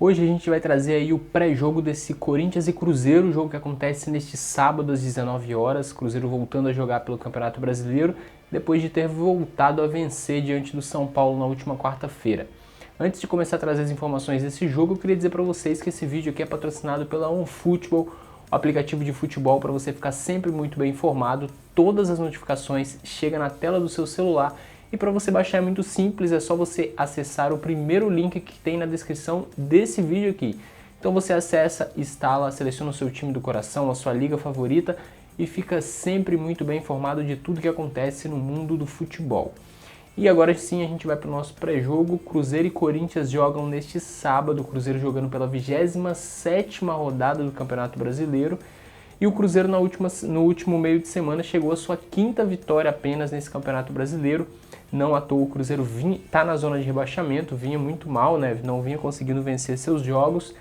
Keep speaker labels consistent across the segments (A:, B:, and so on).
A: Hoje a gente vai trazer aí o pré-jogo desse Corinthians e Cruzeiro, jogo que acontece neste sábado às 19 horas, Cruzeiro voltando a jogar pelo Campeonato Brasileiro, depois de ter voltado a vencer diante do São Paulo na última quarta-feira. Antes de começar a trazer as informações desse jogo, eu queria dizer para vocês que esse vídeo aqui é patrocinado pela OneFootball, o aplicativo de futebol para você ficar sempre muito bem informado. Todas as notificações chegam na tela do seu celular. E para você baixar é muito simples, é só você acessar o primeiro link que tem na descrição desse vídeo aqui. Então você acessa, instala, seleciona o seu time do coração, a sua liga favorita e fica sempre muito bem informado de tudo que acontece no mundo do futebol. E agora sim a gente vai para o nosso pré-jogo. Cruzeiro e Corinthians jogam neste sábado, o Cruzeiro jogando pela 27ª rodada do Campeonato Brasileiro. E o Cruzeiro no último meio de semana chegou à sua 5ª vitória apenas nesse Campeonato Brasileiro. Não à toa o Cruzeiro está na zona de rebaixamento, vinha muito mal, né? Não vinha conseguindo vencer seus jogos.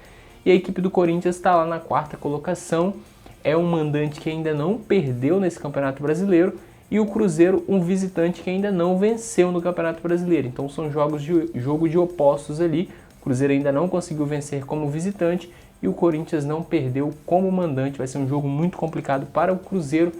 A: E a equipe do Corinthians está lá na 4ª colocação. É um mandante que ainda não perdeu nesse Campeonato Brasileiro. E o Cruzeiro, um visitante que ainda não venceu no Campeonato Brasileiro. Então são jogo de opostos ali. O Cruzeiro ainda não conseguiu vencer como visitante e o Corinthians não perdeu como mandante. Vai ser um jogo muito complicado para o Cruzeiro.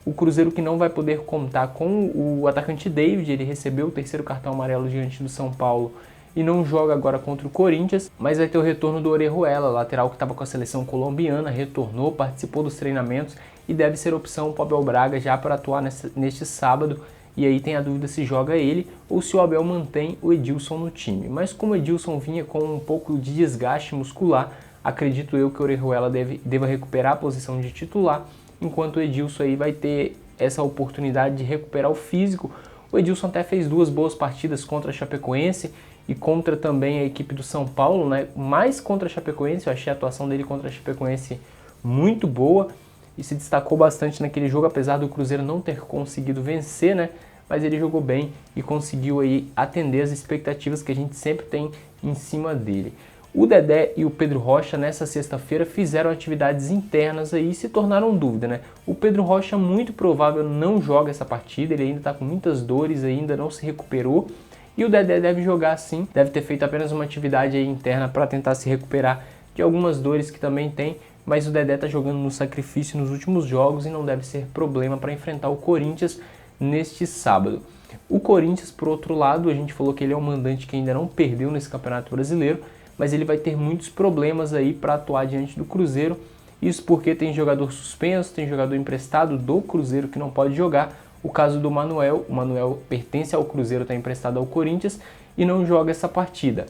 A: O Cruzeiro que não vai poder contar com o atacante David, ele recebeu o 3º cartão amarelo diante do São Paulo e não joga agora contra o Corinthians, mas vai ter o retorno do Orejuela, lateral que estava com a seleção colombiana, retornou, participou dos treinamentos e deve ser opção para o Abel Braga já para atuar neste sábado. E aí tem a dúvida se joga ele ou se o Abel mantém o Edilson no time. Mas como o Edilson vinha com um pouco de desgaste muscular, acredito eu que o Orejuela deva recuperar a posição de titular, enquanto o Edilson aí vai ter essa oportunidade de recuperar o físico. O Edilson até fez 2 boas partidas contra a Chapecoense e contra também a equipe do São Paulo, né? Mais contra a Chapecoense, eu achei a atuação dele contra a Chapecoense muito boa e se destacou bastante naquele jogo, apesar do Cruzeiro não ter conseguido vencer, né? Mas ele jogou bem e conseguiu aí atender as expectativas que a gente sempre tem em cima dele. O Dedé e o Pedro Rocha nessa sexta-feira fizeram atividades internas aí e se tornaram dúvida, né? O Pedro Rocha muito provável não joga essa partida, ele ainda está com muitas dores, ainda não se recuperou. E o Dedé deve jogar sim, deve ter feito apenas uma atividade aí interna para tentar se recuperar de algumas dores que também tem, mas o Dedé está jogando no sacrifício nos últimos jogos e não deve ser problema para enfrentar o Corinthians neste sábado. O Corinthians, por outro lado, a gente falou que ele é um mandante que ainda não perdeu nesse Campeonato Brasileiro, mas ele vai ter muitos problemas aí para atuar diante do Cruzeiro. Isso porque tem jogador suspenso, tem jogador emprestado do Cruzeiro que não pode jogar. O caso do Manuel, o Manuel pertence ao Cruzeiro, está emprestado ao Corinthians e não joga essa partida.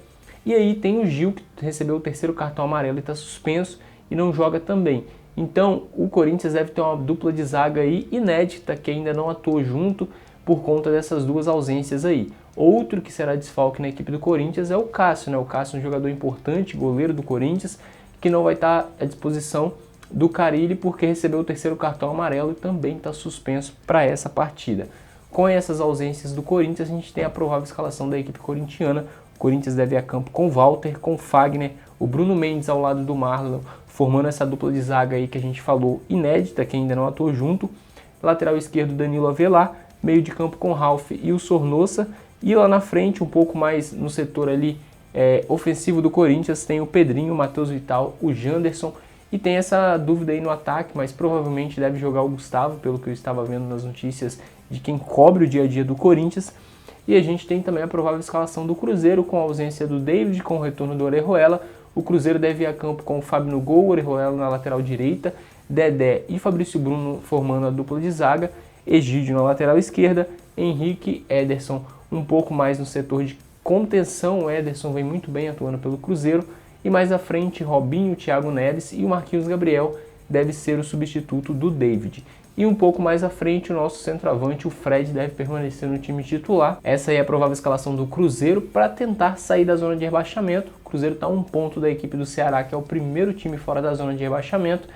A: E aí tem o Gil, que recebeu o 3º cartão amarelo e está suspenso e não joga também. Então o Corinthians deve ter uma dupla de zaga aí inédita que ainda não atuou junto por conta dessas 2 ausências aí. Outro que será desfalque na equipe do Corinthians é o Cássio, né? O Cássio é um jogador importante, goleiro do Corinthians, que não vai estar à disposição do Carille porque recebeu o 3º cartão amarelo e também está suspenso para essa partida. Com essas ausências do Corinthians, a gente tem a provável escalação da equipe corintiana. O Corinthians deve ir a campo com Walter, com Fagner, o Bruno Mendes ao lado do Marlon, formando essa dupla de zaga aí que a gente falou, inédita, que ainda não atuou junto. Lateral esquerdo, Danilo Avelar, meio de campo com Ralf e o Sornosa. E lá na frente, um pouco mais no setor ali ofensivo do Corinthians, tem o Pedrinho, o Matheus Vital, o Janderson. E tem essa dúvida aí no ataque, mas provavelmente deve jogar o Gustavo, pelo que eu estava vendo nas notícias de quem cobre o dia a dia do Corinthians. E a gente tem também a provável escalação do Cruzeiro, com a ausência do David, com o retorno do Orejuela. O Cruzeiro deve ir a campo com o Fábio no gol, o Orejuela na lateral direita, Dedé e Fabrício Bruno formando a dupla de zaga, Egídio na lateral esquerda, Henrique, Ederson um pouco mais no setor de contenção. O Ederson vem muito bem atuando pelo Cruzeiro. E mais à frente, Robinho, Thiago Neves e o Marquinhos Gabriel deve ser o substituto do David. E um pouco mais à frente, o nosso centroavante, o Fred, deve permanecer no time titular. Essa aí é a provável escalação do Cruzeiro para tentar sair da zona de rebaixamento. O Cruzeiro está a 1 ponto da equipe do Ceará, que é o primeiro time fora da zona de rebaixamento.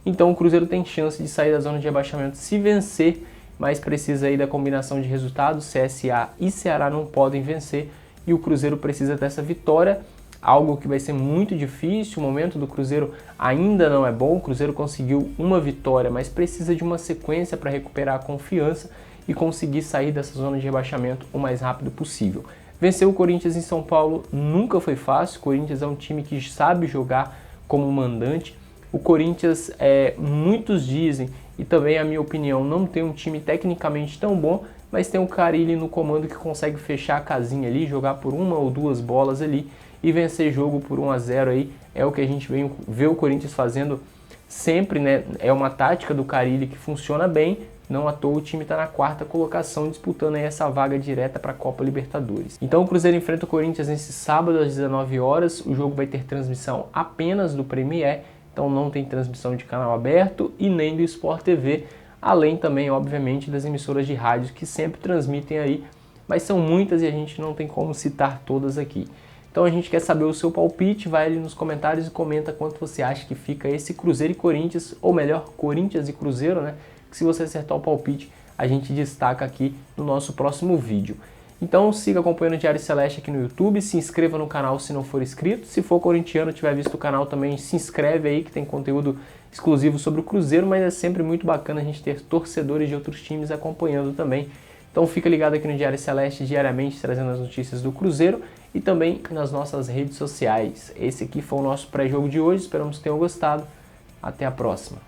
A: Então o Cruzeiro tem chance de sair da zona de rebaixamento se vencer, mas precisa aí da combinação de resultados. CSA e Ceará não podem vencer e o Cruzeiro precisa dessa vitória, algo que vai ser muito difícil. O momento do Cruzeiro ainda não é bom, o Cruzeiro conseguiu uma vitória, mas precisa de uma sequência para recuperar a confiança e conseguir sair dessa zona de rebaixamento o mais rápido possível. Vencer o Corinthians em São Paulo nunca foi fácil. O Corinthians é um time que sabe jogar como mandante. O Corinthians, muitos dizem, e também a minha opinião, não tem um time tecnicamente tão bom, mas tem o Carille no comando que consegue fechar a casinha ali, jogar por uma ou duas bolas ali e vencer jogo por 1-0 aí. É o que a gente vê o Corinthians fazendo sempre, né? É uma tática do Carille que funciona bem. Não à toa o time está na 4ª colocação, disputando aí essa vaga direta para a Copa Libertadores. Então o Cruzeiro enfrenta o Corinthians nesse sábado às 19 horas. O jogo vai ter transmissão apenas do Premier, então não tem transmissão de canal aberto e nem do Sport TV, além também, obviamente, das emissoras de rádio que sempre transmitem aí, mas são muitas e a gente não tem como citar todas aqui. Então a gente quer saber o seu palpite, vai ali nos comentários e comenta quanto você acha que fica esse Cruzeiro e Corinthians, ou melhor, Corinthians e Cruzeiro, né? Que se você acertar o palpite, a gente destaca aqui no nosso próximo vídeo. Então siga acompanhando o Diário Celeste aqui no YouTube, se inscreva no canal se não for inscrito. Se for corintiano, tiver visto o canal também, se inscreve aí que tem conteúdo exclusivo sobre o Cruzeiro, mas é sempre muito bacana a gente ter torcedores de outros times acompanhando também. Então fica ligado aqui no Diário Celeste diariamente, trazendo as notícias do Cruzeiro e também nas nossas redes sociais. Esse aqui foi o nosso pré-jogo de hoje, esperamos que tenham gostado. Até a próxima.